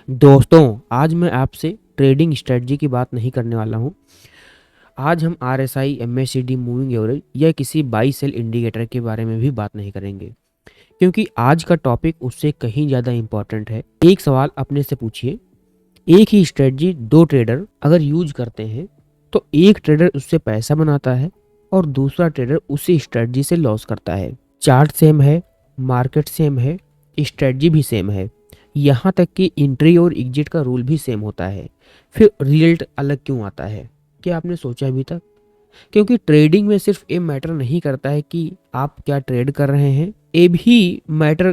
दोस्तों, आज मैं आपसे ट्रेडिंग स्ट्रेटजी की बात नहीं करने वाला हूँ। आज हम आरएसआई, एमएसीडी, मूविंग एवरेज या किसी बाई सेल इंडिकेटर के बारे में भी बात नहीं करेंगे, क्योंकि आज का टॉपिक उससे कहीं ज़्यादा इम्पोर्टेंट है। एक सवाल अपने से पूछिए, एक ही स्ट्रेटजी दो ट्रेडर अगर यूज करते हैं तो एक ट्रेडर उससे पैसा बनाता है और दूसरा ट्रेडर उसी स्ट्रेटजी से लॉस करता है। चार्ट सेम है, मार्केट सेम है, स्ट्रेटजी भी सेम है, यहाँ तक कि एंट्री और एग्जिट का रूल भी सेम होता है, फिर रिजल्ट अलग क्यों आता है? क्या आपने सोचा अभी तक? क्योंकि ट्रेडिंग में सिर्फ ये मैटर नहीं करता है कि आप क्या ट्रेड कर रहे हैं, ये भी मैटर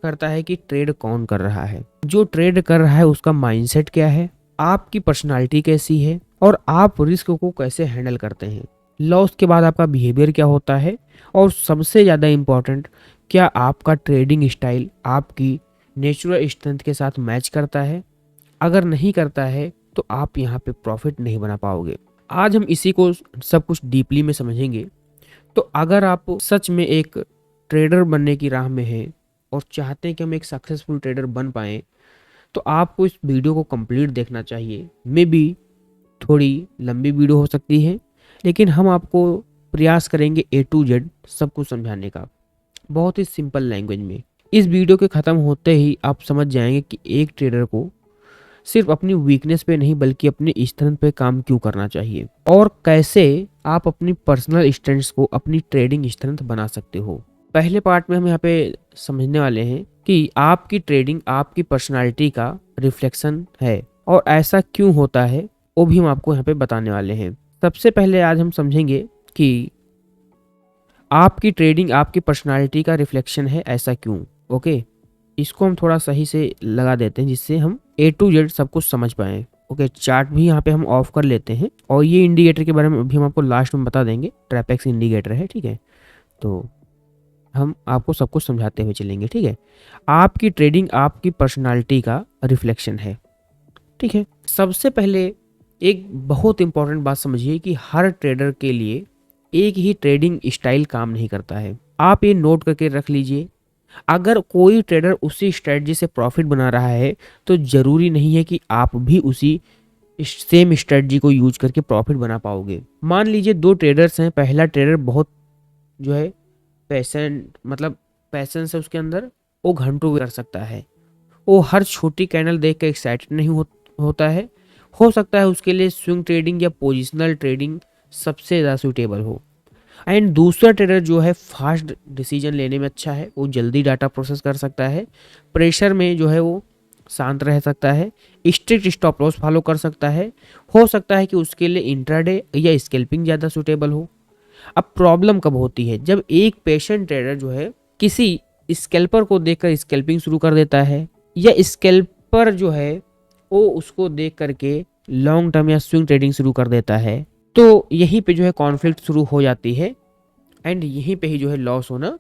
करता है कि ट्रेड कौन कर रहा है। जो ट्रेड कर रहा है उसका माइंडसेट क्या है, आपकी पर्सनालिटी कैसी है और आप रिस्क को कैसे हैंडल करते हैं। लॉस के बाद आपका बिहेवियर क्या होता है, और सबसे ज़्यादा इम्पोर्टेंट, क्या आपका ट्रेडिंग स्टाइल आपकी नेचुरल स्ट्रेंथ के साथ मैच करता है। अगर नहीं करता है तो आप यहाँ पे प्रॉफिट नहीं बना पाओगे। आज हम इसी को सब कुछ डीपली में समझेंगे। तो अगर आप सच में एक ट्रेडर बनने की राह में हैं और चाहते हैं कि हम एक सक्सेसफुल ट्रेडर बन पाएँ, तो आपको इस वीडियो को कंप्लीट देखना चाहिए। मे बी थोड़ी लंबी वीडियो हो सकती है, लेकिन हम आपको प्रयास करेंगे A to Z सब कुछ समझाने का, बहुत ही सिंपल लैंग्वेज में। इस वीडियो के ख़त्म होते ही आप समझ जाएंगे कि एक ट्रेडर को सिर्फ अपनी वीकनेस पे नहीं बल्कि अपनी स्ट्रेंथ पे काम क्यों करना चाहिए, और कैसे आप अपनी पर्सनल स्ट्रेंथ्स को अपनी ट्रेडिंग स्ट्रेंथ बना सकते हो। पहले पार्ट में हम यहाँ पे समझने वाले हैं कि आपकी ट्रेडिंग आपकी पर्सनालिटी का रिफ्लेक्शन है, और ऐसा क्यों होता है वो भी हम आपको यहाँ पे बताने वाले हैं। सबसे पहले आज हम समझेंगे कि आपकी ट्रेडिंग आपकी पर्सनालिटी का रिफ्लेक्शन है, ऐसा क्यों। ओके, इसको हम थोड़ा सही से लगा देते हैं जिससे हम A to Z सब कुछ समझ पाएँ। ओके, चार्ट भी यहाँ पे हम ऑफ कर लेते हैं, और ये इंडिकेटर के बारे में भी हम आपको लास्ट में बता देंगे। ट्रैपेक्स इंडिकेटर है, ठीक है। तो हम आपको सब कुछ समझाते हुए चलेंगे, ठीक है। आपकी ट्रेडिंग आपकी पर्सनालिटी का रिफ्लेक्शन है, ठीक है। सबसे पहले एक बहुत इंपॉर्टेंट बात समझिए कि हर ट्रेडर के लिए एक ही ट्रेडिंग स्टाइल काम नहीं करता है। आप ये नोट करके रख लीजिए, अगर कोई ट्रेडर उसी स्ट्रेटजी से प्रॉफिट बना रहा है तो ज़रूरी नहीं है कि आप भी उसी सेम स्ट्रेटजी को यूज करके प्रॉफिट बना पाओगे। मान लीजिए दो ट्रेडर्स हैं, पहला ट्रेडर बहुत जो है पैसेंस है उसके अंदर, वो घंटों कर सकता है, वो हर छोटी कैंडल देख कर एक्साइटेड नहीं होता है। हो सकता है उसके लिए स्विंग ट्रेडिंग या पोजिशनल ट्रेडिंग सबसे ज़्यादा सूटेबल हो। एंड दूसरा ट्रेडर जो है फास्ट डिसीजन लेने में अच्छा है, वो जल्दी डाटा प्रोसेस कर सकता है, प्रेशर में जो है वो शांत रह सकता है, स्ट्रिक्ट स्टॉप लॉस फॉलो कर सकता है। हो सकता है कि उसके लिए इंट्राडे या स्कैल्पिंग ज़्यादा सूटेबल हो। अब प्रॉब्लम कब होती है, जब एक पेशेंट ट्रेडर जो है किसी स्कैल्पर को देखकर स्कैल्पिंग शुरू कर देता है, या स्कैल्पर जो है वो उसको देख करके लॉन्ग टर्म या स्विंग ट्रेडिंग शुरू कर देता है। तो यहीं पे जो है कॉन्फ्लिक्ट शुरू हो जाती है, एंड यहीं पे ही जो है लॉस होना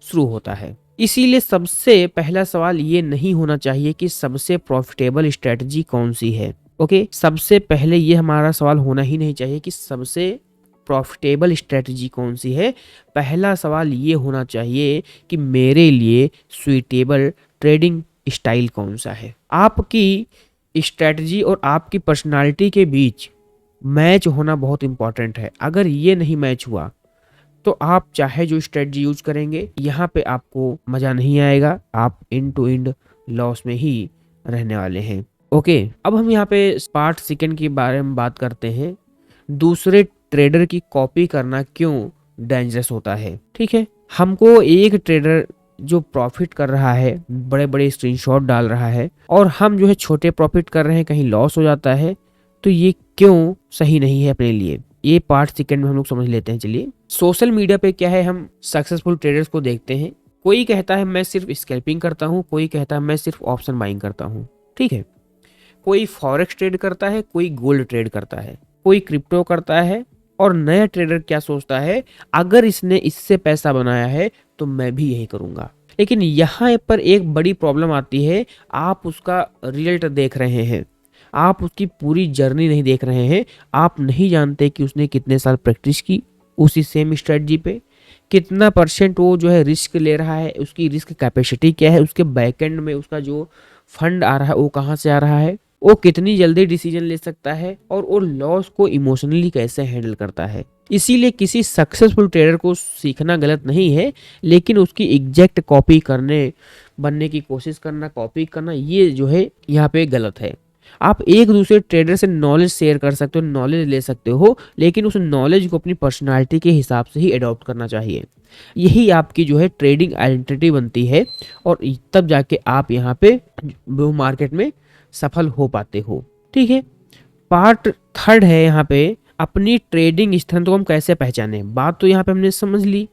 शुरू होता है। इसीलिए सबसे पहला सवाल ये नहीं होना चाहिए कि सबसे प्रॉफिटेबल स्ट्रेटजी कौन सी है। ओके, सबसे पहले ये हमारा सवाल होना ही नहीं चाहिए कि सबसे प्रॉफिटेबल स्ट्रेटजी कौन सी है। पहला सवाल ये होना चाहिए कि मेरे लिए सुइटेबल ट्रेडिंग स्टाइल कौन सा है। आपकी स्ट्रेटजी और आपकी पर्सनालिटी के बीच मैच होना बहुत इंपॉर्टेंट है। अगर ये नहीं मैच हुआ तो आप चाहे जो स्ट्रेटजी यूज करेंगे, यहाँ पे आपको मज़ा नहीं आएगा, आप एंड टू एंड लॉस में ही रहने वाले हैं। ओके, अब हम यहाँ पे पार्ट सेकंड के बारे में बात करते हैं, दूसरे ट्रेडर की कॉपी करना क्यों डेंजरस होता है। ठीक है, हमको एक ट्रेडर जो प्रॉफिट कर रहा है, बड़े बड़े स्क्रीनशॉट डाल रहा है, और हम जो है छोटे प्रॉफिट कर रहे हैं, कहीं लॉस हो जाता है, तो ये क्यों सही नहीं है अपने लिए। ये पार्ट सेकंड में हम लोग समझ लेते हैं। चलिए, सोशल मीडिया पे क्या है, हम सक्सेसफुल ट्रेडर्स को देखते हैं। कोई कहता है मैं सिर्फ स्कैल्पिंग करता हूँ, कोई कहता है मैं सिर्फ ऑप्शन बाइंग करता हूँ, ठीक है। कोई फॉरेक्स ट्रेड करता है, कोई गोल्ड ट्रेड करता है, कोई क्रिप्टो करता है। और नया ट्रेडर क्या सोचता है, अगर इसने इससे पैसा बनाया है तो मैं भी यही करूंगा। लेकिन यहाँ पर एक बड़ी प्रॉब्लम आती है, आप उसका रिजल्ट देख रहे हैं, आप उसकी पूरी जर्नी नहीं देख रहे हैं। आप नहीं जानते कि उसने कितने साल प्रैक्टिस की उसी सेम स्ट्रेटजी पे, कितना परसेंट वो जो है रिस्क ले रहा है, उसकी रिस्क कैपेसिटी क्या है, उसके बैकएंड में उसका जो फंड आ रहा है वो कहाँ से आ रहा है, वो कितनी जल्दी डिसीजन ले सकता है और वो लॉस को इमोशनली कैसे हैंडल करता है। इसीलिए किसी सक्सेसफुल ट्रेडर को सीखना गलत नहीं है, लेकिन उसकी एग्जैक्ट कॉपी करने बनने की कोशिश करना, कॉपी करना, ये जो है यहाँ पे गलत है। आप एक दूसरे ट्रेडर से नॉलेज शेयर कर सकते हो, नॉलेज ले सकते हो, लेकिन उस नॉलेज को अपनी पर्सनालिटी के हिसाब से ही अडॉप्ट करना चाहिए। यही आपकी जो है ट्रेडिंग आइडेंटिटी बनती है और तब जाके आप यहाँ पे मार्केट में सफल हो पाते हो। ठीक है, पार्ट थर्ड है यहाँ पे अपनी ट्रेडिंग स्ट्रेंथ को हम कैसे पहचाने। बात तो यहाँ पे हमने समझ ली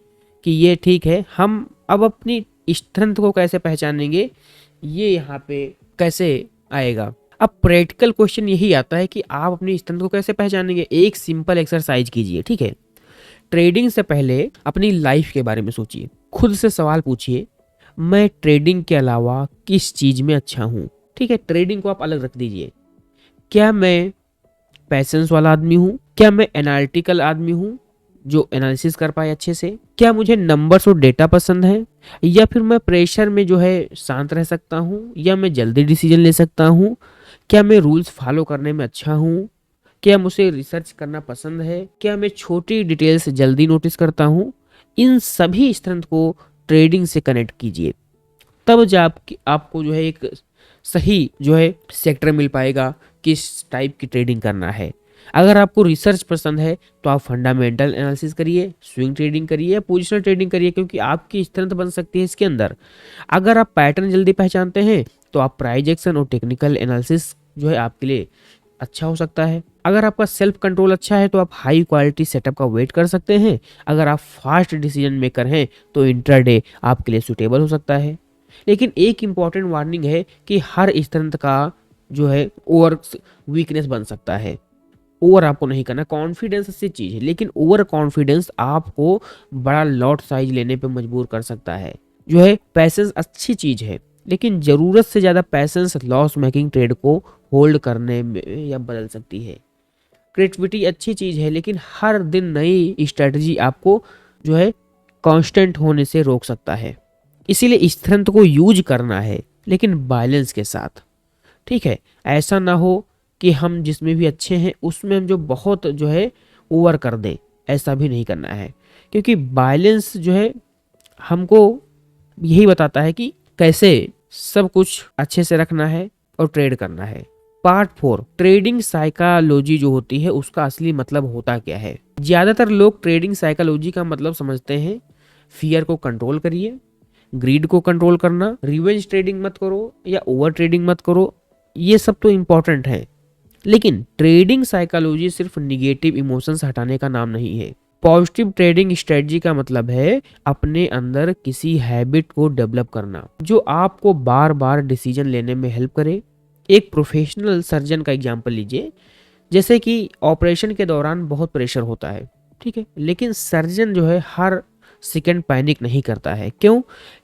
कि ये ठीक है, हम अब अपनी स्ट्रेंथ को कैसे पहचानेंगे, ये यहाँ पे कैसे आएगा। अब प्रैक्टिकल क्वेश्चन यही आता है कि आप अपनी स्ट्रेंथ को कैसे पहचानेंगे। एक सिंपल एक्सरसाइज कीजिए, ठीक है। ट्रेडिंग से पहले अपनी लाइफ के बारे में सोचिए, खुद से सवाल पूछिए, मैं ट्रेडिंग के अलावा किस चीज में अच्छा हूँ। ठीक है, ट्रेडिंग को आप अलग रख दीजिए। क्या मैं पैसेंस वाला आदमी हूँ, क्या मैं एनालिटिकल आदमी हूँ जो एनालिसिस कर पाए अच्छे से, क्या मुझे नंबर्स और डेटा पसंद है, या फिर मैं प्रेशर में जो है शांत रह सकता हूँ, या मैं जल्दी डिसीजन ले सकता हूँ, क्या मैं रूल्स फॉलो करने में अच्छा हूँ, क्या मुझे रिसर्च करना पसंद है, क्या मैं छोटी डिटेल्स जल्दी नोटिस करता हूँ। इन सभी स्ट्रेंथ को ट्रेडिंग से कनेक्ट कीजिए, तब जब आपको जो है एक सही जो है सेक्टर मिल पाएगा किस टाइप की ट्रेडिंग करना है। अगर आपको रिसर्च पसंद है तो आप फंडामेंटल एनालिसिस करिए, स्विंग ट्रेडिंग करिए या पोजिशनल ट्रेडिंग करिए, क्योंकि आपकी स्ट्रेंथ बन सकती है इसके अंदर। अगर आप पैटर्न जल्दी पहचानते हैं तो आप प्राइस एक्शन और टेक्निकल एनालिसिस जो है आपके लिए अच्छा हो सकता है। अगर आपका सेल्फ कंट्रोल अच्छा है तो आप हाई क्वालिटी सेटअप का वेट कर सकते हैं। अगर आप फास्ट डिसीजन मेकर हैं तो इंट्राडे आपके लिए सुटेबल हो सकता है। लेकिन एक इंपॉर्टेंट वार्निंग है कि हर स्ट्रेंथ का जो है ओवर वीकनेस बन सकता है। ओवर आपको नहीं करना। कॉन्फिडेंस अच्छी चीज है, लेकिन ओवर कॉन्फिडेंस आपको बड़ा लॉट साइज लेने पे मजबूर कर सकता है। जो है पैसेंस अच्छी चीज है, लेकिन जरूरत से ज्यादा पैसेंस लॉस मेकिंग ट्रेड को होल्ड करने में या बदल सकती है। क्रिएटिविटी अच्छी चीज है, लेकिन हर दिन नई स्ट्रेटजी आपको जो है कांस्टेंट होने से रोक सकता है। इसीलिए स्ट्रेंथ को यूज करना है, लेकिन बैलेंस के साथ। ठीक है, ऐसा ना हो कि हम जिसमें भी अच्छे हैं उसमें हम जो बहुत जो है ओवर कर दें, ऐसा भी नहीं करना है। क्योंकि बैलेंस जो है हमको यही बताता है कि कैसे सब कुछ अच्छे से रखना है और ट्रेड करना है। पार्ट 4, ट्रेडिंग साइकोलॉजी जो होती है उसका असली मतलब होता क्या है। ज्यादातर लोग ट्रेडिंग साइकोलॉजी का मतलब समझते हैं फियर को कंट्रोल करिए, ग्रीड को कंट्रोल करना, रिवेंज ट्रेडिंग मत करो या ओवर ट्रेडिंग मत करो। ये सब तो इंपॉर्टेंट है, लेकिन ट्रेडिंग साइकोलॉजी सिर्फ निगेटिव इमोशंस हटाने का नाम नहीं है। पॉजिटिव ट्रेडिंग स्ट्रेटजी का मतलब है अपने अंदर किसी हैबिट को डेवलप करना जो आपको बार बार डिसीजन लेने में हेल्प करे। एक प्रोफेशनल सर्जन का एग्जांपल लीजिए। जैसे कि ऑपरेशन के दौरान बहुत प्रेशर होता है, ठीक है, लेकिन सर्जन जो है हर सेकंड पैनिक नहीं करता है। क्यों?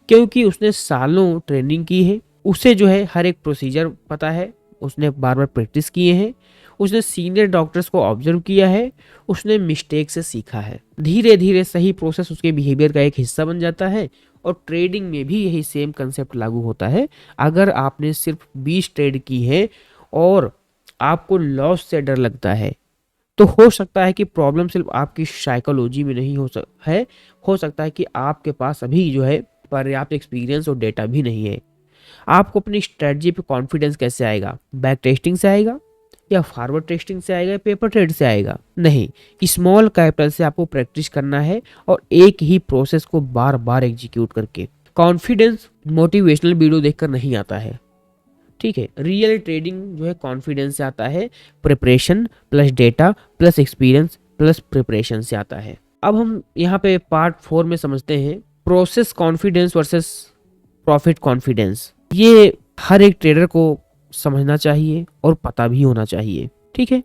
क्योंकि उसने सालों ट्रेनिंग की है, उसे जो है हर एक प्रोसीजर पता है, उसने बार बार प्रैक्टिस किए हैं, उसने सीनियर डॉक्टर्स को ऑब्जर्व किया है, उसने मिस्टेक से सीखा है। धीरे धीरे सही प्रोसेस उसके बिहेवियर का एक हिस्सा बन जाता है। और ट्रेडिंग में भी यही सेम कंसेप्ट लागू होता है। अगर आपने सिर्फ 20 ट्रेड की है और आपको लॉस से डर लगता है, तो हो सकता है कि प्रॉब्लम सिर्फ आपकी साइकोलॉजी में नहीं हो सकता है कि आपके पास अभी जो है पर्याप्त एक्सपीरियंस और डेटा भी नहीं है। आपको अपनी स्ट्रेटजी पे कॉन्फिडेंस कैसे आएगा? बैक टेस्टिंग से आएगा या फॉरवर्ड टेस्टिंग से आएगा या पेपर ट्रेड से आएगा? नहीं, स्मॉल कैपिटल से आपको प्रैक्टिस करना है और एक ही प्रोसेस को बार बार एग्जीक्यूट करके। कॉन्फिडेंस मोटिवेशनल वीडियो देखकर नहीं आता है, ठीक है। रियल ट्रेडिंग जो है कॉन्फिडेंस से आता है, preparation plus data plus experience plus preparation से आता है। अब हम यहाँ पे पार्ट 4 में समझते हैं process confidence versus profit confidence. ये हर एक ट्रेडर को समझना चाहिए और पता भी होना चाहिए, ठीक है।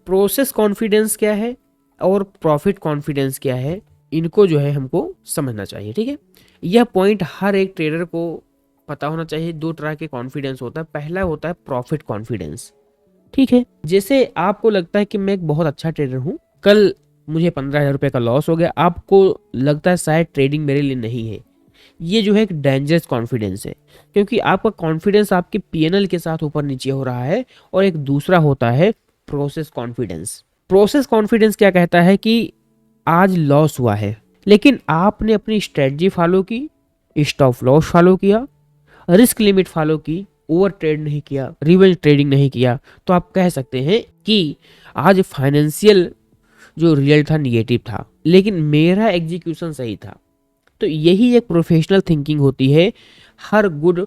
प्रोसेस कॉन्फिडेंस क्या है और प्रॉफिट कॉन्फिडेंस क्या है, इनको जो है हमको समझना चाहिए, ठीक है। यह पॉइंट हर एक ट्रेडर को पता होना चाहिए। 2 तरह के कॉन्फिडेंस होता है। पहला होता है प्रॉफिट कॉन्फिडेंस, ठीक है। जैसे आपको लगता है कि मैं एक बहुत अच्छा ट्रेडर हूं, कल मुझे 15,000 रुपए का लॉस हो गया, आपको लगता है शायद ट्रेडिंग मेरे लिए नहीं है, ये जो है एक डेंजरस कॉन्फिडेंस है, क्योंकि आपका कॉन्फिडेंस आपके पीएनएल के साथ ऊपर नीचे हो रहा है। और एक दूसरा होता है प्रोसेस कॉन्फिडेंस। प्रोसेस कॉन्फिडेंस क्या कहता है कि आज लॉस हुआ है, लेकिन आपने अपनी स्ट्रेटजी फॉलो की, स्टॉप लॉस फॉलो किया, रिस्क लिमिट फॉलो की, ओवर ट्रेड नहीं किया, रिवेंज ट्रेडिंग नहीं किया, तो आप कह सकते हैं कि आज फाइनेंशियल जो रिजल्ट था निगेटिव था, लेकिन मेरा एग्जीक्यूशन सही था। तो यही एक प्रोफेशनल थिंकिंग होती है। हर गुड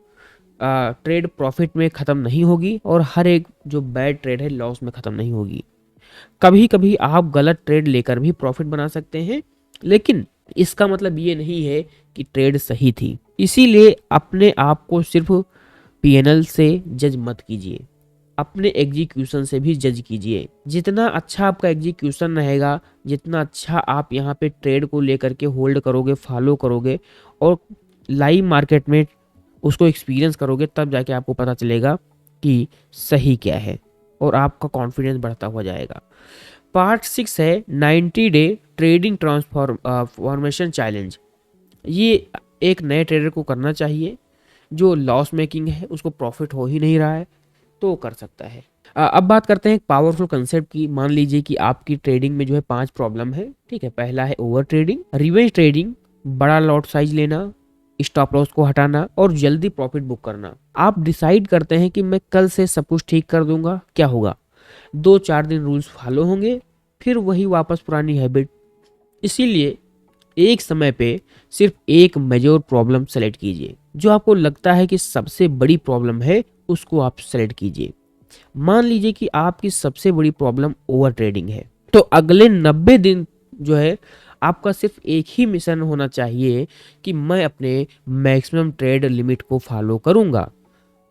ट्रेड प्रॉफिट में ख़त्म नहीं होगी और हर एक जो बैड ट्रेड है लॉस में ख़त्म नहीं होगी। कभी कभी आप गलत ट्रेड लेकर भी प्रॉफिट बना सकते हैं, लेकिन इसका मतलब ये नहीं है कि ट्रेड सही थी। इसीलिए अपने आप को सिर्फ पीएनएल से जज मत कीजिए, अपने एग्जीक्यूशन से भी जज कीजिए। जितना अच्छा आपका एग्जीक्यूशन रहेगा, जितना अच्छा आप यहाँ पे ट्रेड को लेकर के होल्ड करोगे, फॉलो करोगे और लाइव मार्केट में उसको एक्सपीरियंस करोगे, तब जाके आपको पता चलेगा कि सही क्या है और आपका कॉन्फिडेंस बढ़ता हुआ जाएगा। पार्ट 6 है 90 डे ट्रेडिंग ट्रांसफॉर्मेशन चैलेंज। ये एक नए ट्रेडर को करना चाहिए। जो लॉस मेकिंग है उसको प्रॉफिट हो ही नहीं रहा है तो कर सकता है। अब बात करते हैं एक पावरफुल कंसेप्ट की। मान लीजिए कि आपकी ट्रेडिंग में जो है 5 प्रॉब्लम है, ठीक है। पहला है ओवर ट्रेडिंग, रिवेंज ट्रेडिंग, बड़ा लॉट साइज लेना, स्टॉप लॉस को हटाना और जल्दी प्रॉफिट बुक करना। आप डिसाइड करते हैं कि मैं कल से सब कुछ ठीक कर दूंगा। क्या होगा? 2-4 दिन रूल्स फॉलो होंगे, फिर वही वापस पुरानी हैबिट। इसीलिए एक समय पे सिर्फ एक मेजर प्रॉब्लम सेलेक्ट कीजिए। जो आपको लगता है कि सबसे बड़ी प्रॉब्लम है उसको आप सेलेक्ट कीजिए। मान लीजिए कि आपकी सबसे बड़ी प्रॉब्लम ओवर ट्रेडिंग है, तो अगले 90 दिन जो है आपका सिर्फ एक ही मिशन होना चाहिए कि मैं अपने मैक्सिमम ट्रेड लिमिट को फॉलो करूंगा।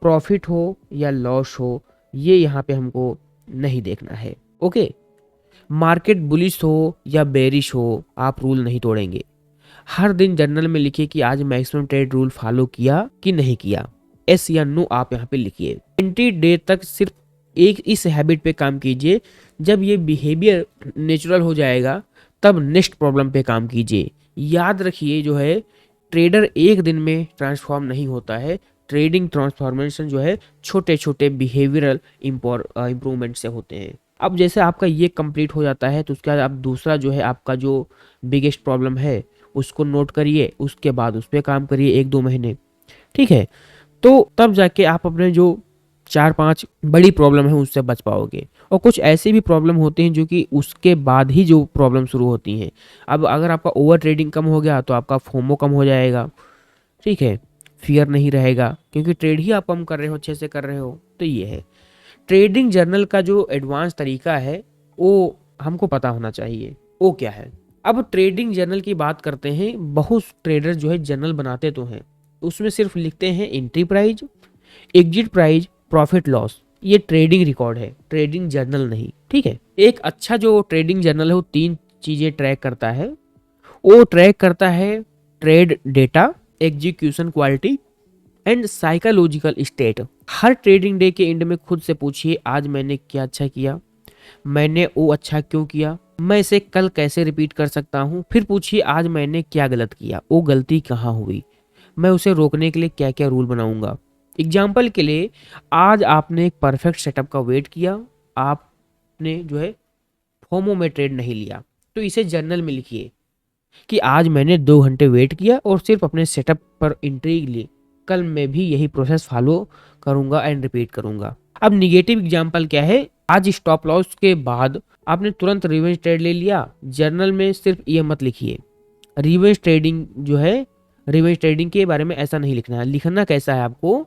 प्रॉफिट हो या लॉस हो ये यहाँ पे हमको नहीं देखना है। ओके, मार्केट बुलिश हो या बेरिश हो आप रूल नहीं तोड़ेंगे। हर दिन जर्नल में लिखिए कि आज मैक्सिमम ट्रेड रूल फॉलो किया कि नहीं किया। एस या नो आप यहाँ पे लिखिए। 20 डे तक सिर्फ एक इस हैबिट पे काम कीजिए। जब ये बिहेवियर नेचुरल हो जाएगा तब नेक्स्ट प्रॉब्लम पे काम कीजिए। याद रखिए जो है ट्रेडर एक दिन में ट्रांसफॉर्म नहीं होता है। ट्रेडिंग ट्रांसफॉर्मेशन जो है छोटे छोटे बिहेवियरल इम्प्रूवमेंट से होते हैं। अब जैसे आपका ये कंप्लीट हो जाता है तो उसके बाद आप दूसरा जो है आपका जो बिगेस्ट प्रॉब्लम है उसको नोट करिए, उसके बाद उस पर काम करिए 1-2 महीने, ठीक है। तो तब जाके आप अपने जो 4-5 बड़ी प्रॉब्लम है उससे बच पाओगे। और कुछ ऐसी भी प्रॉब्लम होती हैं जो कि उसके बाद ही जो प्रॉब्लम शुरू होती हैं। अब अगर आपका ओवर ट्रेडिंग कम हो गया तो आपका फोमो कम हो जाएगा, ठीक है। फियर नहीं रहेगा क्योंकि ट्रेड ही आप कम कर रहे हो, अच्छे से कर रहे हो। तो ये है ट्रेडिंग जर्नल का जो एडवांस तरीका है वो हमको पता होना चाहिए। वो क्या है? अब ट्रेडिंग जर्नल की बात करते हैं। बहुत ट्रेडर जो है जर्नल बनाते तो हैं, उसमें सिर्फ लिखते हैं entry price, exit price, profit loss. ये ट्रेडिंग रिकॉर्ड है, ट्रेडिंग जर्नल नहीं, ठीक है। एक अच्छा जो ट्रेडिंग जर्नल है वो 3 चीजें ट्रैक करता है। वो ट्रैक करता है trade data, execution quality and psychological state. Her trading day के एंड में खुद से पूछिए आज मैंने क्या अच्छा किया, मैंने वो अच्छा क्यों किया, मैं इसे कल कैसे रिपीट कर सकता हूँ। फिर पूछिए आज मैंने क्या गलत किया, वो गलती कहाँ हुई, मैं उसे रोकने के लिए क्या क्या रूल बनाऊंगा। एग्जाम्पल के लिए आज आपने एक परफेक्ट सेटअप का वेट किया, आपने जो है फोमो में ट्रेड नहीं लिया, तो इसे जर्नल में लिखिए कि आज मैंने 2 घंटे वेट किया और सिर्फ अपने सेटअप पर एंट्री ली। कल मैं भी यही प्रोसेस फॉलो करूंगा एंड रिपीट करूंगा। अब निगेटिव एग्जांपल क्या है? आज स्टॉप लॉस के बाद आपने तुरंत रिवेंज ट्रेड ले लिया। जर्नल में सिर्फ ये मत लिखिए। रिवेंज ट्रेडिंग जो है, रिवेंज ट्रेडिंग के बारे में ऐसा नहीं लिखना है। लिखना कैसा है आपको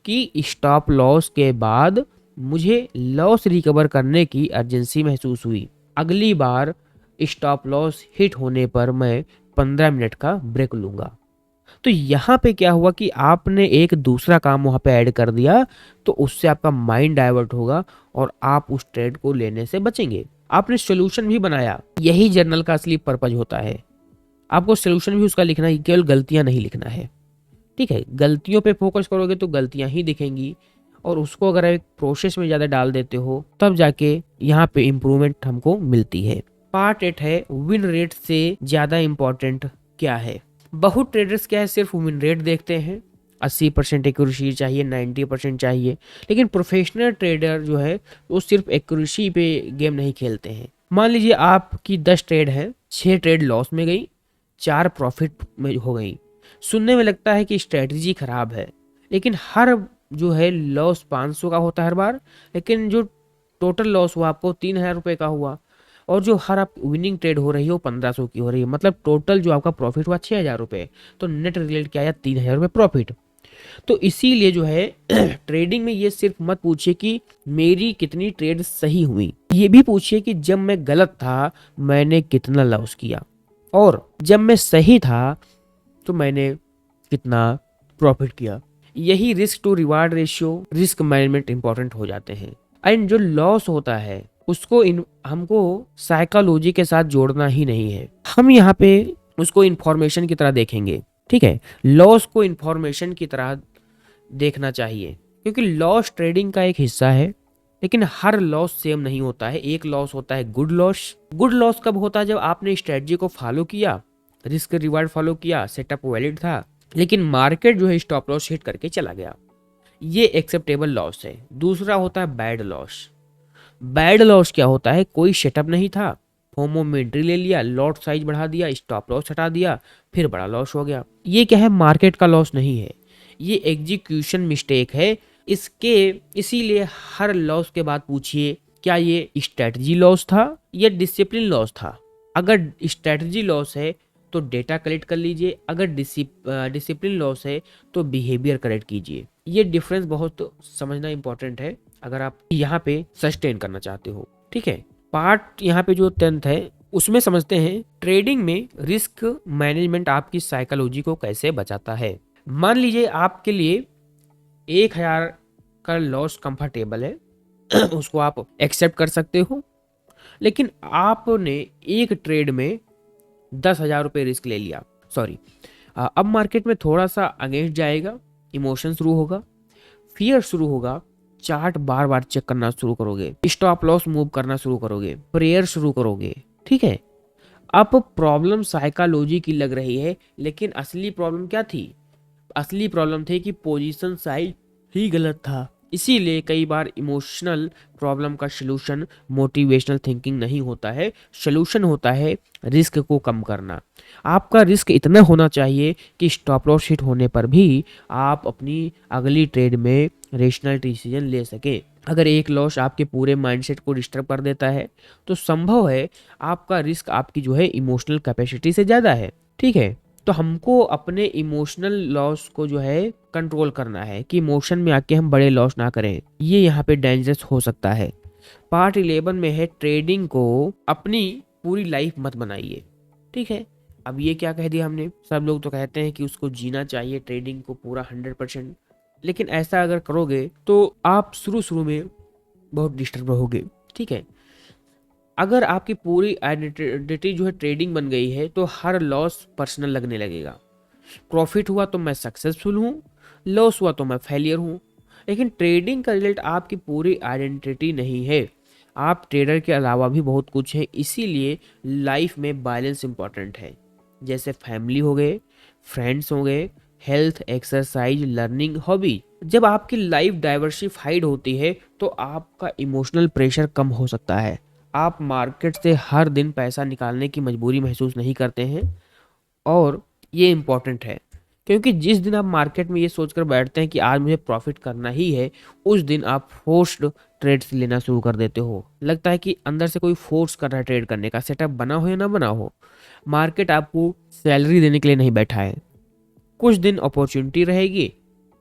कि स्टॉप लॉस के बाद मुझे लॉस रिकवर करने की अर्जेंसी महसूस हुई। अगली बार स्टॉप लॉस हिट होने पर मैं 15 मिनट का ब्रेक लूंगा। तो यहाँ पे क्या हुआ कि आपने एक दूसरा काम वहाँ पे ऐड कर दिया, तो उससे आपका माइंड डाइवर्ट होगा और आप उस ट्रेड को लेने से बचेंगे। आपने सोल्यूशन भी बनाया। यही जर्नल का असली पर्पज होता है। आपको सोल्यूशन भी उसका लिखना है, केवल गलतियां नहीं लिखना है, ठीक है। गलतियों पे फोकस करोगे तो गलतियां ही दिखेंगी और उसको अगर एक प्रोसेस में ज़्यादा डाल देते हो तब जाके यहाँ पे इम्प्रूवमेंट हमको मिलती है। पार्ट 8 है विन रेट से ज़्यादा इम्पोर्टेंट क्या है। बहुत ट्रेडर्स क्या है, सिर्फ विन रेट देखते हैं, 80% एक्यूरेसी चाहिए, 90% चाहिए। लेकिन प्रोफेशनल ट्रेडर जो है वो सिर्फ एक्यूरेसी पे गेम नहीं खेलते हैं। मान लीजिए आपकी 10 ट्रेड है, 6 ट्रेड लॉस में गई, 4 प्रॉफिट में हो गई। सुनने में लगता है कि स्ट्रेटजी खराब है, लेकिन हर जो है लॉस 500 का होता है हर बार, लेकिन जो टोटल लॉस हुआ आपको 3000 रुपये का हुआ, और जो हर आप विनिंग ट्रेड हो रही है वो 1500 की हो रही है। मतलब टोटल जो आपका प्रॉफिट हुआ 6000 रुपये, तो नेट रिजल्ट क्या आया, 3000 रुपये प्रॉफिट। तो इसीलिए जो है ट्रेडिंग में ये सिर्फ मत पूछिए कि मेरी कितनी ट्रेड सही हुई, ये भी पूछिए कि जब मैं गलत था मैंने कितना लॉस किया, और जब मैं सही था तो मैंने कितना प्रॉफिट किया। यही risk to reward ratio, risk management important हो जाते हैं। एंड जो लॉस होता है उसको हमको साइकोलॉजी के साथ जोड़ना ही नहीं है, हम यहाँ पे उसको इंफॉर्मेशन की तरह देखेंगे। ठीक है, लॉस को इंफॉर्मेशन की तरह देखना चाहिए, क्योंकि लॉस ट्रेडिंग का एक हिस्सा है। लेकिन हर लॉस सेम नहीं होता है। एक लॉस होता है गुड लॉस। गुड लॉस कब होता है, जब आपने स्ट्रेटजी को फॉलो किया, रिस्क रिवार्ड फॉलो किया, सेटअप वैलिड था, लेकिन मार्केट जो है स्टॉप लॉस हिट करके चला गया, ये एक्सेप्टेबल लॉस है। दूसरा होता है बैड लॉस। बैड लॉस क्या होता है, कोई सेटअप नहीं था, फोमो में एंट्री ले लिया, लॉट साइज बढ़ा दिया, स्टॉप लॉस हटा दिया, फिर बड़ा लॉस हो गया। ये क्या है, मार्केट का लॉस नहीं है, ये एग्जीक्यूशन मिस्टेक है। इसके इसीलिए हर लॉस के बाद पूछिए क्या ये स्ट्रेटजी लॉस था या डिसिप्लिन लॉस था। अगर स्ट्रेटजी लॉस है तो डेटा कलेक्ट कर लीजिए, अगर डिसिप्लिन लॉस है तो बिहेवियर करेक्ट कीजिए। ये डिफरेंस बहुत समझना इंपॉर्टेंट है अगर आप यहाँ पे सस्टेन करना चाहते हो। ठीक है, पार्ट यहाँ पे जो 10th है उसमें समझते हैं ट्रेडिंग में रिस्क मैनेजमेंट आपकी साइकोलॉजी को कैसे बचाता है। मान लीजिए आपके लिए 1000 का लॉस कंफर्टेबल है उसको आप एक्सेप्ट कर सकते हो, लेकिन आपने एक ट्रेड में 10,000 रुपये रिस्क ले लिया। सॉरी, अब मार्केट में थोड़ा सा अगेंस्ट जाएगा, इमोशन शुरू होगा, फियर शुरू होगा, चार्ट बार बार चेक करना शुरू करोगे, स्टॉप लॉस मूव करना शुरू करोगे, प्रेयर शुरू करोगे। ठीक है, अब प्रॉब्लम साइकोलॉजी की लग रही है, लेकिन असली प्रॉब्लम क्या थी, असली प्रॉब्लम थी कि पोजीशन साइज ही गलत था। इसीलिए कई बार इमोशनल प्रॉब्लम का सलूशन मोटिवेशनल थिंकिंग नहीं होता है, सलूशन होता है रिस्क को कम करना। आपका रिस्क इतना होना चाहिए कि स्टॉप लॉस हिट होने पर भी आप अपनी अगली ट्रेड में रेशनल डिसीजन ले सकें। अगर एक लॉस आपके पूरे माइंडसेट को डिस्टर्ब कर देता है तो संभव है आपका रिस्क आपकी जो है इमोशनल कैपेसिटी से ज़्यादा है। ठीक है, तो हमको अपने इमोशनल लॉस को जो है कंट्रोल करना है कि इमोशन में आके हम बड़े लॉस ना करें, ये यहाँ पे डेंजरस हो सकता है। पार्ट 11 में है ट्रेडिंग को अपनी पूरी लाइफ मत बनाइए। ठीक है, अब ये क्या कह दिया हमने, सब लोग तो कहते हैं कि उसको जीना चाहिए ट्रेडिंग को पूरा 100%, लेकिन ऐसा अगर करोगे तो आप शुरू शुरू में बहुत डिस्टर्ब रहोगे। ठीक है, अगर आपकी पूरी आइडेंटिटी जो है ट्रेडिंग बन गई है तो हर लॉस पर्सनल लगने लगेगा। प्रॉफिट हुआ तो मैं सक्सेसफुल हूँ, लॉस हुआ तो मैं फेलियर हूँ। लेकिन ट्रेडिंग का रिजल्ट आपकी पूरी आइडेंटिटी नहीं है, आप ट्रेडर के अलावा भी बहुत कुछ है। इसीलिए लाइफ में बैलेंस इंपॉर्टेंट है, जैसे फैमिली हो गए, फ्रेंड्स हो गए, हेल्थ, एक्सरसाइज, लर्निंग, हॉबी। जब आपकी लाइफ डाइवर्सिफाइड होती है तो आपका इमोशनल प्रेशर कम हो सकता है, आप मार्केट से हर दिन पैसा निकालने की मजबूरी महसूस नहीं करते हैं। और ये इम्पॉर्टेंट है, क्योंकि जिस दिन आप मार्केट में ये सोचकर बैठते हैं कि आज मुझे प्रॉफिट करना ही है, उस दिन आप फोर्स्ड ट्रेड्स लेना शुरू कर देते हो। लगता है कि अंदर से कोई फोर्स कर रहा है ट्रेड करने का, सेटअप बना हो या ना बना हो, मार्केट आपको सैलरी देने के लिए नहीं बैठा है। कुछ दिन अपॉर्चुनिटी रहेगी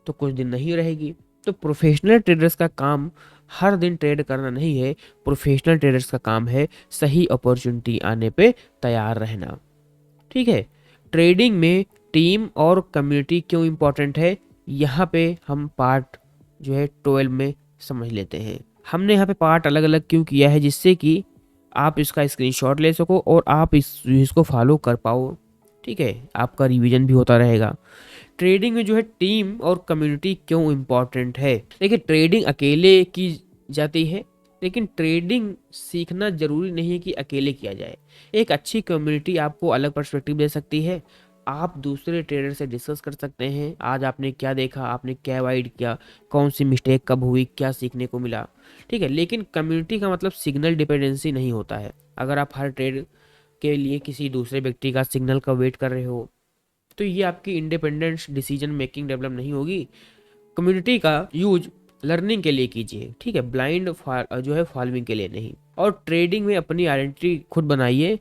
तो कुछ दिन नहीं रहेगी। तो प्रोफेशनल ट्रेडर्स का काम हर दिन ट्रेड करना नहीं है, प्रोफेशनल ट्रेडर्स का काम है सही अपॉर्चुनिटी आने पे तैयार रहना। ठीक है, ट्रेडिंग में टीम और कम्युनिटी क्यों इम्पोर्टेंट है, यहाँ पे हम पार्ट जो है 12 में समझ लेते हैं। हमने यहाँ पे पार्ट अलग अलग क्यों किया है, जिससे कि आप इसका स्क्रीनशॉट ले सको और आप इसको फॉलो कर पाओ। ठीक है, आपका रिवीजन भी होता रहेगा। ट्रेडिंग में जो है टीम और कम्युनिटी क्यों इम्पोर्टेंट है। देखिए, ट्रेडिंग अकेले की जाती है, लेकिन ट्रेडिंग सीखना जरूरी नहीं है कि अकेले किया जाए। एक अच्छी कम्युनिटी आपको अलग पर्सपेक्टिव दे सकती है, आप दूसरे ट्रेडर से डिस्कस कर सकते हैं, आज आपने क्या देखा, आपने क्या अवॉइड किया, कौन सी मिस्टेक कब हुई, क्या सीखने को मिला, ठीक है। लेकिन कम्युनिटी का मतलब सिग्नल डिपेंडेंसी नहीं होता है। अगर आप हर ट्रेड के लिए किसी दूसरे व्यक्ति का सिग्नल का वेट कर रहे हो तो ये आपकी इंडिपेंडेंट डिसीजन मेकिंग डेवलप नहीं होगी। कम्युनिटी का यूज लर्निंग के लिए कीजिए, ठीक है, ब्लाइंड जो है फॉलोइंग के लिए नहीं। और ट्रेडिंग में अपनी आइडेंटिटी खुद बनाइए।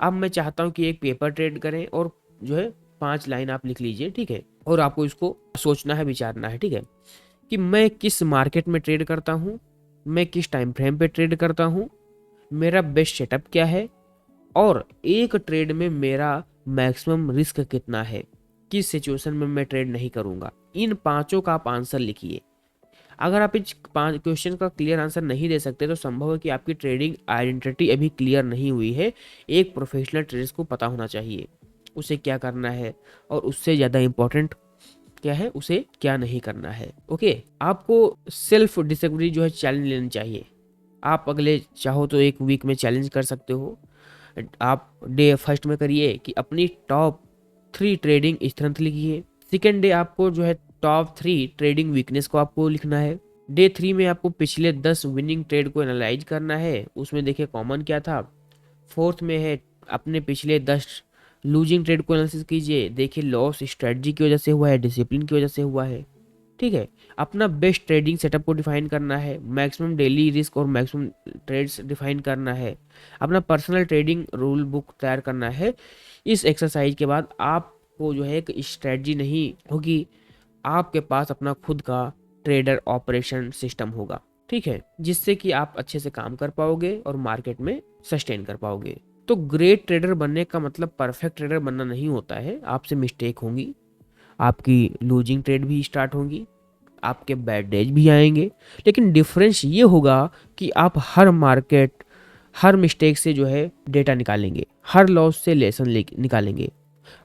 अब मैं चाहता हूँ कि एक पेपर ट्रेड करें और जो है 5 लाइन आप लिख लीजिए, ठीक है। और आपको इसको सोचना है, विचारना है, ठीक है, कि मैं किस मार्केट में ट्रेड करता हूँ, मैं किस टाइम फ्रेम पे ट्रेड करता हूँ, मेरा बेस्ट सेटअप क्या है, और एक ट्रेड में मेरा मैक्सिमम रिस्क कितना है, किस सिचुएशन में मैं ट्रेड नहीं करूंगा। इन पांचों का आप आंसर लिखिए। अगर आप इस 5 क्वेश्चन का क्लियर आंसर नहीं दे सकते तो संभव है कि आपकी ट्रेडिंग आइडेंटिटी अभी क्लियर नहीं हुई है। एक प्रोफेशनल ट्रेडर्स को पता होना चाहिए उसे क्या करना है, और उससे ज़्यादा इम्पोर्टेंट क्या है, उसे क्या नहीं करना है। ओके, आपको सेल्फ डिस्कवरी जो है चैलेंज लेना चाहिए। आप अगले चाहो तो एक वीक में चैलेंज कर सकते हो। आप डे फर्स्ट में करिए कि अपनी टॉप 3 ट्रेडिंग स्ट्रेंथ लिखिए। सेकेंड डे आपको जो है टॉप 3 ट्रेडिंग वीकनेस को आपको लिखना है। डे 3 में आपको पिछले 10 विनिंग ट्रेड को एनालाइज करना है, उसमें देखिए कॉमन क्या था। फोर्थ में है अपने पिछले 10 लूजिंग ट्रेड को एनालिसिस कीजिए, देखिए लॉस स्ट्रेटजी की वजह से हुआ है, डिसिप्लिन की वजह से हुआ है, ठीक है। अपना बेस्ट ट्रेडिंग सेटअप को डिफाइन करना है, मैक्सिमम डेली रिस्क और मैक्सिमम ट्रेड्स डिफाइन करना है, अपना पर्सनल ट्रेडिंग रूल बुक तैयार करना है। इस एक्सरसाइज के बाद आपको जो है एक स्ट्रेटजी नहीं होगी, आपके पास अपना खुद का ट्रेडर ऑपरेशन सिस्टम होगा, ठीक है, जिससे कि आप अच्छे से काम कर पाओगे और मार्केट में सस्टेन कर पाओगे। तो ग्रेट ट्रेडर बनने का मतलब परफेक्ट ट्रेडर बनना नहीं होता है। आपसे मिस्टेक होंगी, आपकी लूजिंग ट्रेड भी स्टार्ट होंगी, आपके बैड डेज भी आएंगे, लेकिन डिफरेंस ये होगा कि आप हर मार्केट, हर मिस्टेक से जो है डेटा निकालेंगे, हर लॉस से लेसन निकालेंगे,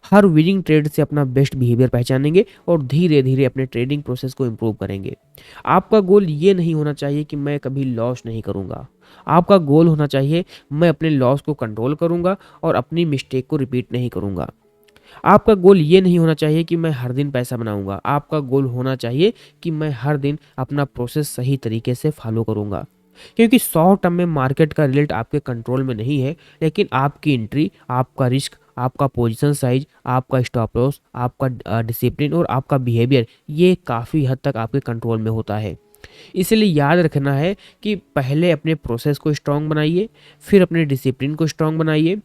हर विनिंग ट्रेड से अपना बेस्ट बिहेवियर पहचानेंगे और धीरे धीरे अपने ट्रेडिंग प्रोसेस को इम्प्रूव करेंगे। आपका गोल ये नहीं होना चाहिए कि मैं कभी लॉस नहीं करूंगा। आपका गोल होना चाहिए मैं अपने लॉस को कंट्रोल करूंगा और अपनी मिस्टेक को रिपीट नहीं करूंगा। आपका गोल ये नहीं होना चाहिए कि मैं हर दिन पैसा बनाऊंगा। आपका गोल होना चाहिए कि मैं हर दिन अपना प्रोसेस सही तरीके से फॉलो करूंगा। क्योंकि शॉर्ट टर्म में मार्केट का रिजल्ट आपके कंट्रोल में नहीं है, लेकिन आपकी एंट्री, आपका रिस्क, आपका पोजीशन साइज, आपका स्टॉप लॉस, आपका डिसिप्लिन और आपका बिहेवियर, ये काफ़ी हद तक आपके कंट्रोल में होता है। इसलिए याद रखना है कि पहले अपने प्रोसेस को स्ट्रांग बनाइए, फिर अपने डिसिप्लिन को स्ट्रांग बनाइए,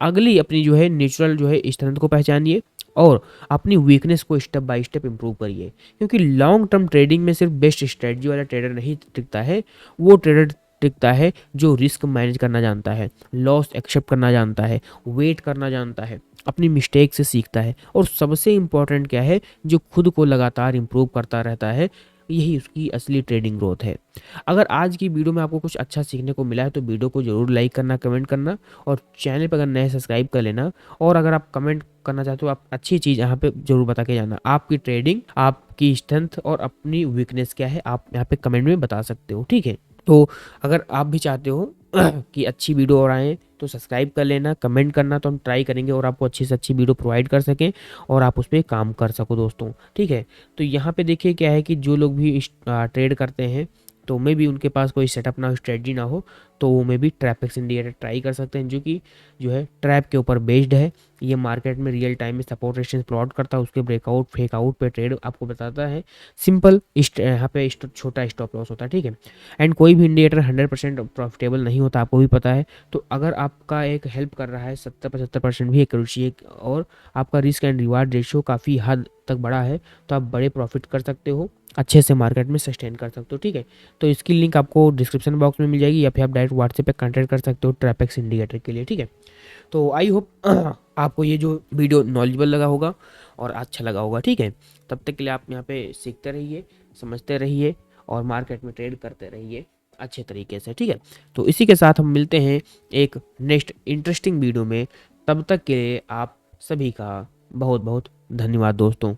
अगली अपनी जो है नेचुरल जो है स्ट्रेंथ को पहचानिए और अपनी वीकनेस को स्टेप बाय स्टेप इंप्रूव करिए। क्योंकि लॉन्ग टर्म ट्रेडिंग में सिर्फ बेस्ट स्ट्रेटजी वाला ट्रेडर नहीं टिकता है, वो ट्रेडर टिकता है जो रिस्क मैनेज करना जानता है, लॉस एक्सेप्ट करना जानता है, वेट करना जानता है, अपनी मिस्टेक से सीखता है, और सबसे इम्पोर्टेंट क्या है, जो खुद को लगातार इम्प्रूव करता रहता है। यही उसकी असली ट्रेडिंग ग्रोथ है। अगर आज की वीडियो में आपको कुछ अच्छा सीखने को मिला है तो वीडियो को जरूर लाइक करना, कमेंट करना, और चैनल पर अगर नए सब्सक्राइब कर लेना। और अगर आप कमेंट करना चाहते हो, आप अच्छी चीज़ यहाँ पे जरूर बता के जाना। आपकी ट्रेडिंग, आपकी स्ट्रेंथ और अपनी वीकनेस क्या है, आप यहाँ पे कमेंट में बता सकते हो, ठीक है। तो अगर आप भी चाहते हो कि अच्छी वीडियो और आए तो सब्सक्राइब कर लेना, कमेंट करना, तो हम ट्राई करेंगे और आपको अच्छी से अच्छी वीडियो प्रोवाइड कर सकें और आप उस पर काम कर सको दोस्तों, ठीक है। तो यहाँ पे देखिए क्या है कि जो लोग भी ट्रेड करते हैं तो मे भी उनके पास कोई सेटअप ना हो, स्ट्रेटजी ना हो, तो वो मे भी ट्रैपेक्स इंडिकेटर ट्राई कर सकते हैं, जो कि जो है ट्रैप के ऊपर बेस्ड है। ये मार्केट में रियल टाइम में सपोर्ट रेजिस्टेंस प्लॉट करता है, उसके ब्रेकआउट फेकआउट पे ट्रेड आपको बताता है। सिंपल यहाँ पे छोटा स्टॉप लॉस होता है, ठीक है। एंड कोई भी इंडिकेटर 100% प्रॉफिटेबल नहीं होता, आपको भी पता है। तो अगर आपका एक हेल्प कर रहा है 70-75% भी एक्यूरेसी है और आपका रिस्क एंड रिवार्ड रेशियो काफ़ी हद तक बड़ा है, तो आप बड़े प्रॉफिट कर सकते हो, अच्छे से मार्केट में सस्टेन कर सकते हो, ठीक है। तो इसकी लिंक आपको डिस्क्रिप्शन बॉक्स में मिल जाएगी या फिर आप डायरेक्ट व्हाट्सएप पे कांटेक्ट कर सकते हो ट्रैपेक्स इंडिकेटर के लिए, ठीक है। तो आई होप आपको ये जो वीडियो नॉलेजेबल लगा होगा और अच्छा लगा होगा, ठीक है। तब तक के लिए आप यहाँ पे सीखते रहिए, समझते रहिए और मार्केट में ट्रेड करते रहिए अच्छे तरीके से, ठीक है। तो इसी के साथ हम मिलते हैं एक नेक्स्ट इंटरेस्टिंग वीडियो में। तब तक के लिए आप सभी का बहुत बहुत धन्यवाद दोस्तों।